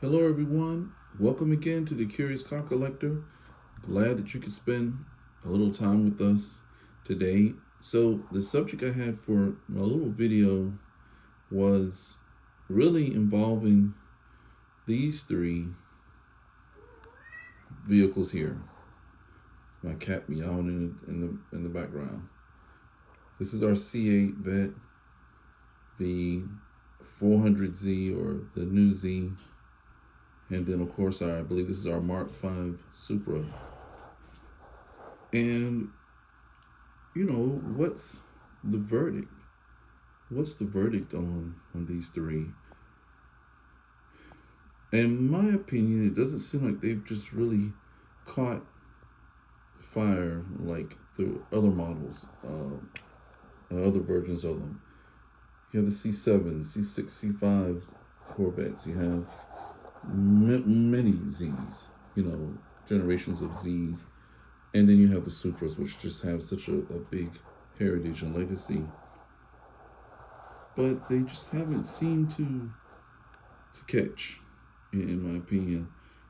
Hello, everyone. Welcome again to the Curious Car Collector. Glad that you could spend a little time with us today. So, the subject I had for my little video was really involving these three vehicles here. My cat meowing in the background. This is our C8 Vet, the 400Z or the new Z, and then of course I believe this is our Mark V Supra. And what's the verdict? What's the verdict on these three? In my opinion, it doesn't seem like they've just really caught fire like the other models, other versions of them. You have the C7, C6, C5 Corvettes. You have many Zs, generations of Zs. And then you have the Supras, which just have such a big heritage and legacy. But they just haven't seemed to catch, in my opinion.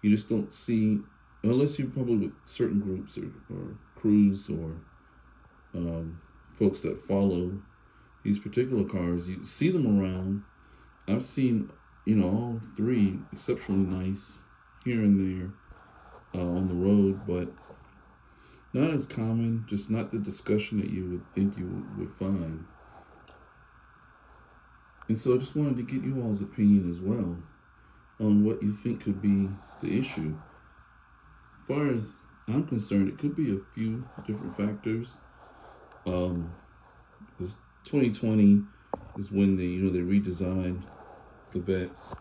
You just don't see, unless you're probably with certain groups or crews or folks that follow these particular cars, you see them around. I've seen, all three exceptionally nice here and there on the road, but not as common, just not the discussion that you would think you would find. And so I just wanted to get you all's opinion as well on what you think could be the issue. As far as I'm concerned, it could be a few different factors. This 2020 is when they redesigned the Vets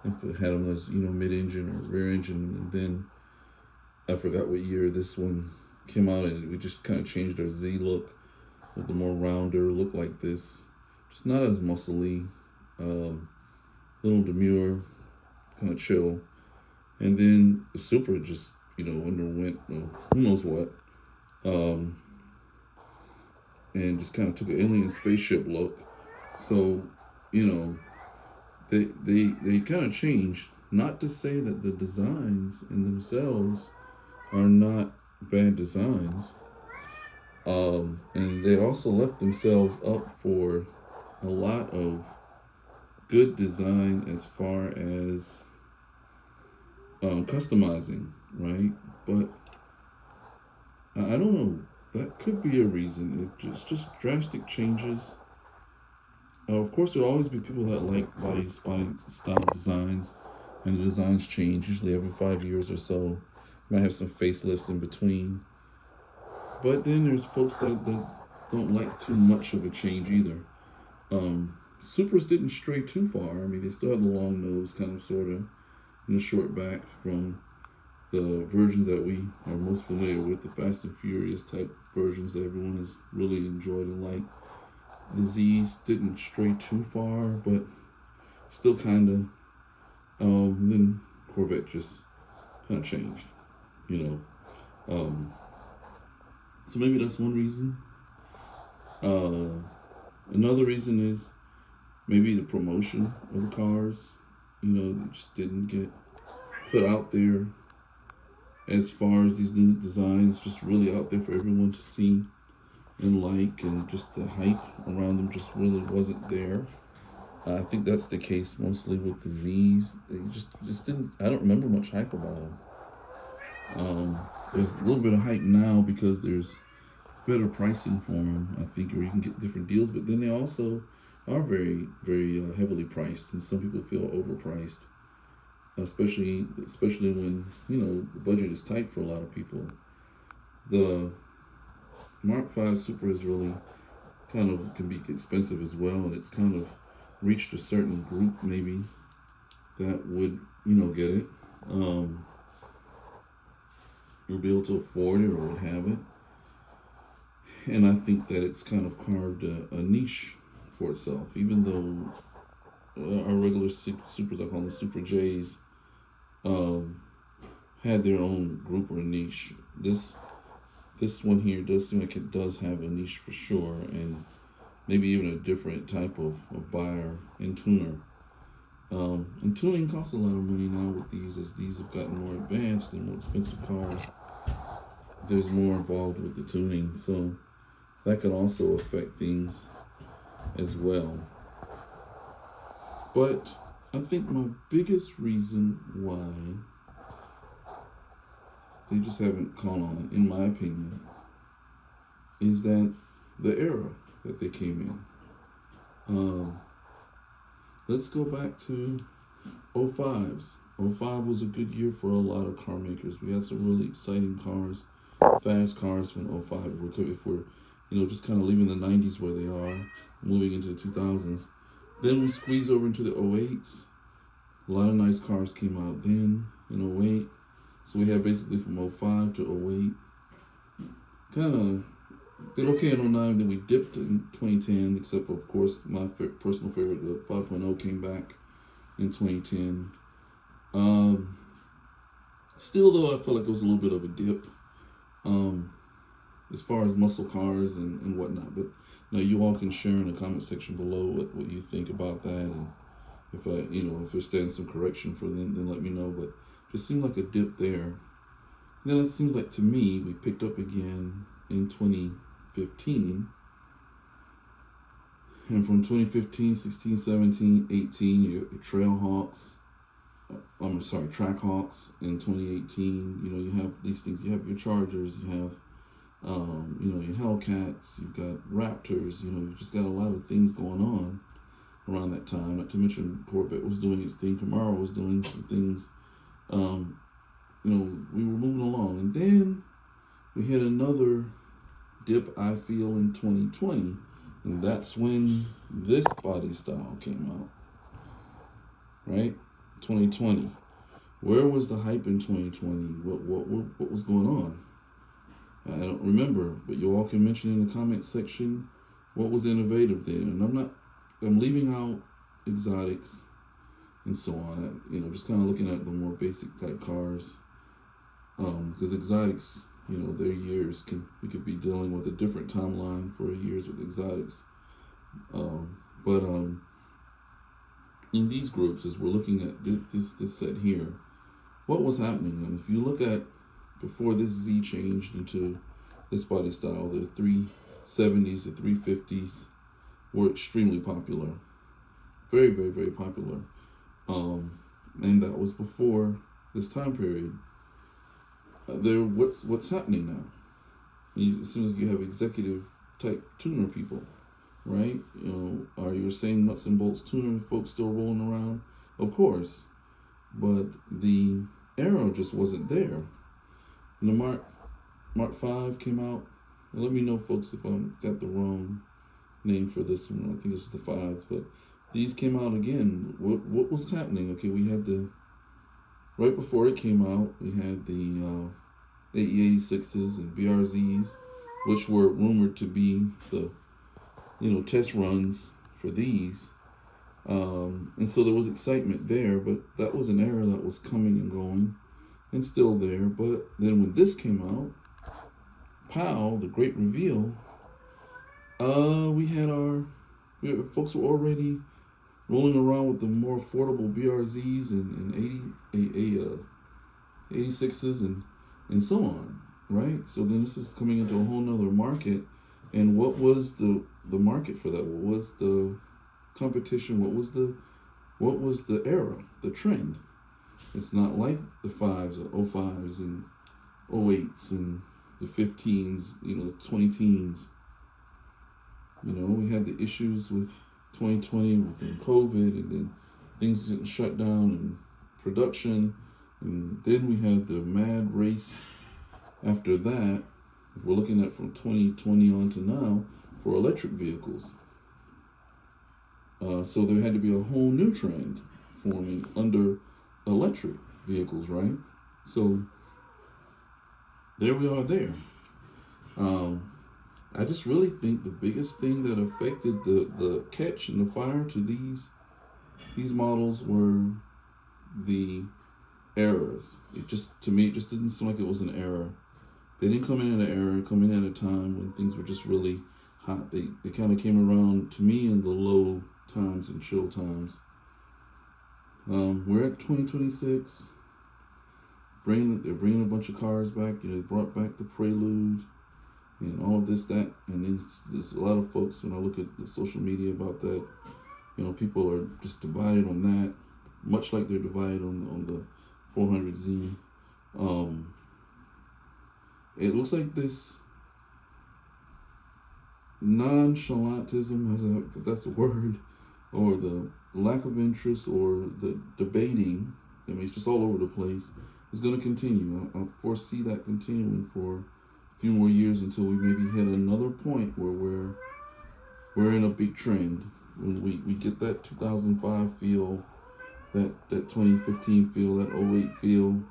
and had them as mid-engine or rear engine, and then I forgot what year this one came out, and we just kind of changed our Z look with the more rounder look like this, just not as muscly, little demure, kind of chill. And then the Supra just underwent who knows what, and just kind of took an alien spaceship look. So they kind of changed. Not to say that the designs in themselves are not bad designs. And they also left themselves up for a lot of good design as far as customizing, right? But I don't know. That could be a reason. It's just drastic changes. Of course, there'll always be people that like body style designs, and the designs change usually every 5 years or so. You might have some facelifts in between. But then there's folks that don't like too much of a change either. Supras didn't stray too far. I mean, they still have the long nose, kind of, sort of, and the short back from the versions that we are most familiar with, the Fast and Furious type versions that everyone has really enjoyed and liked. The Zs didn't stray too far, but still kind of. Then Corvette just kind of changed, So maybe that's one reason. Another reason is maybe the promotion of the cars. They just didn't get put out there as far as these new designs, just really out there for everyone to see and like, and just the hype around them just really wasn't there. I think that's the case mostly with the Zs. They just didn't. I don't remember much hype about them. There's a little bit of hype now because there's better pricing for them, I think, or you can get different deals. But then they also are very, very heavily priced, and some people feel overpriced, especially when the budget is tight for a lot of people. The Mark V Supra is really kind of can be expensive as well, and it's kind of reached a certain group maybe that would get it. You'll be able to afford it or would have it. And I think that it's kind of carved a niche for itself, even though our regular Supras, I call them the Super J's, had their own group or niche. This one here does seem like it does have a niche for sure, and maybe even a different type of buyer and tuner. And tuning costs a lot of money now with these, as these have gotten more advanced and more expensive cars. There's more involved with the tuning, so that could also affect things as well. But I think my biggest reason why they just haven't caught on, in my opinion, is that the era that they came in. Let's go back to 05s. 05 was a good year for a lot of car makers. We had some really exciting cars, fast cars from 05. If we're just kind of leaving the 90s where they are, moving into the 2000s. Then we squeeze over into the 08s. A lot of nice cars came out then in 08. So we had basically from 05 to 08. Kind of did okay in 09, then we dipped in 2010, except of course my personal favorite, the 5.0 came back in 2010. Still though, I felt like it was a little bit of a dip as far as muscle cars and whatnot. But you all can share in the comment section below what you think about that, and if if there's stands some correction for them, then let me know. But it just seemed like a dip there. And then it seems like to me we picked up again in 2015, and from 2015, 16, 17, 18, your Trailhawks, Trackhawks. In 2018, you have these things. You have your Chargers, you have your Hellcats, you've got Raptors. You just got a lot of things going on around that time. Not to mention Corvette was doing its thing, Camaro was doing some things. We were moving along, and then we had another dip, I feel, in 2020, and that's when this body style came out, right? 2020. Where was the hype in 2020? What was going on? I don't remember, but you all can mention in the comment section what was innovative then. And I'm leaving out exotics and so on. Just kind of looking at the more basic type cars, because exotics, their years we could be dealing with a different timeline for years with exotics. But in these groups, as we're looking at this set here, what was happening? And if you look at before this Z changed into this body style, the 370s, the 350s were extremely popular, very, very, very popular. And that was before this time period. What's happening now? As soon as you have executive type tuner people, right? Are your same nuts and bolts tuner folks still rolling around? Of course, but the arrow just wasn't there. And the Mark 5 came out. And let me know, folks, if I got the wrong name for this one. I think this is the 5s, but these came out again. What was happening? Okay, we had right before it came out, we had the AE86s and BRZs, which were rumored to be the test runs for these. And so there was excitement there, but that was an era that was coming and going and still there. But then when this came out, pow, the great reveal, folks were already rolling around with the more affordable BRZs and 86s and so on, right? So then this is coming into a whole nother market. And what was the market for that? What was the competition? What was the era, the trend? It's not like the 5s, the 05s and 08s and the 15s, 20 teens. We had the issues with 2020 within COVID, and then things getting shut down in production. And then we had the mad race after that, if we're looking at from 2020 on to now, for electric vehicles. So there had to be a whole new trend forming under electric vehicles, right? So there we are there. I just really think the biggest thing that affected the catch and the fire to these models were the errors. To me, it just didn't seem like it was an error. They didn't come in at an era, come in at a time when things were just really hot. They kind of came around to me in the low times and chill times. We're at 2026. They're bringing a bunch of cars back. You know, they brought back the Prelude and all of this, that, and then there's a lot of folks when I look at the social media about that. You know, people are just divided on that, much like they're divided on the 400Z. It looks like this nonchalantism, if that's a word, or the lack of interest, or the debating. I mean, it's just all over the place. Is going to continue. I foresee that continuing for a few more years until we maybe hit another point where we're in a big trend. When we get that 2005 feel, that 2015 feel, that 08 feel,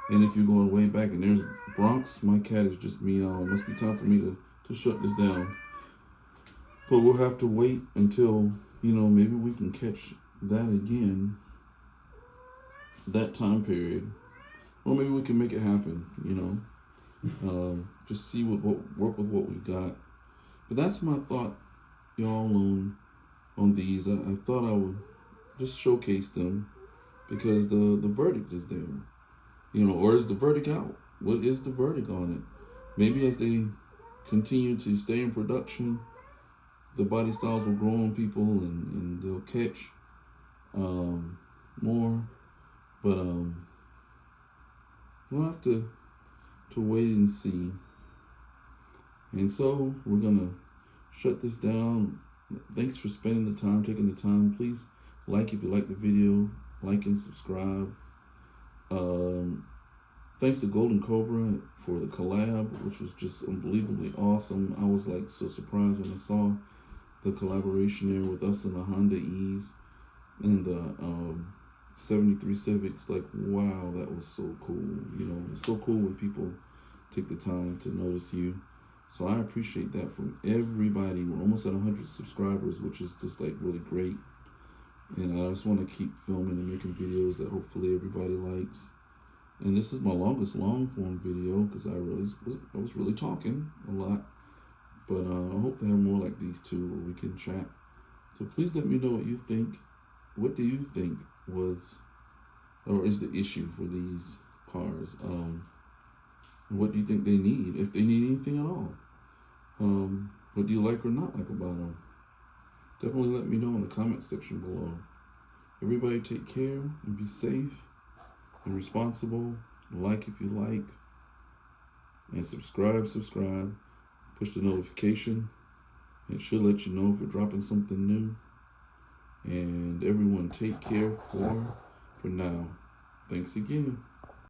and if you're going way back and there's Bronx, my cat is just meowing. It must be time for me to shut this down. But we'll have to wait until, you know, maybe we can catch that again, that time period. Or maybe we can make it happen, you know. Just see what work with what we got. But that's my thought, y'all, on these. I thought I would just showcase them because the verdict is there. You know, or is the verdict out? What is the verdict on it? Maybe as they continue to stay in production, the body styles will grow on people and they'll catch more. But we'll have to wait and see. And so we're gonna shut this down. Thanks for spending the time, taking the time. Please like if you like the video, like and subscribe. Thanks to Golden Cobra for the collab, which was just unbelievably awesome. I was like so surprised when I saw the collaboration there with us and the Honda E's and the 73 Civics. Like, wow, that was so cool. You know, it's so cool when people take the time to notice you. So I appreciate that from everybody. We're almost at 100 subscribers, which is just like really great. And I just want to keep filming and making videos that hopefully everybody likes. And this is my longest long form video because I was really talking a lot. But I hope to have more like these two where we can chat. So please let me know what you think. What do you think was or is the issue for these cars? What do you think they need, if they need anything at all? What do you like or not like about them? Definitely let me know in the comment section below. Everybody take care and be safe and responsible. Like if you like. And subscribe. Push the notification. It should let you know if we're dropping something new. And everyone take care for now. Thanks again.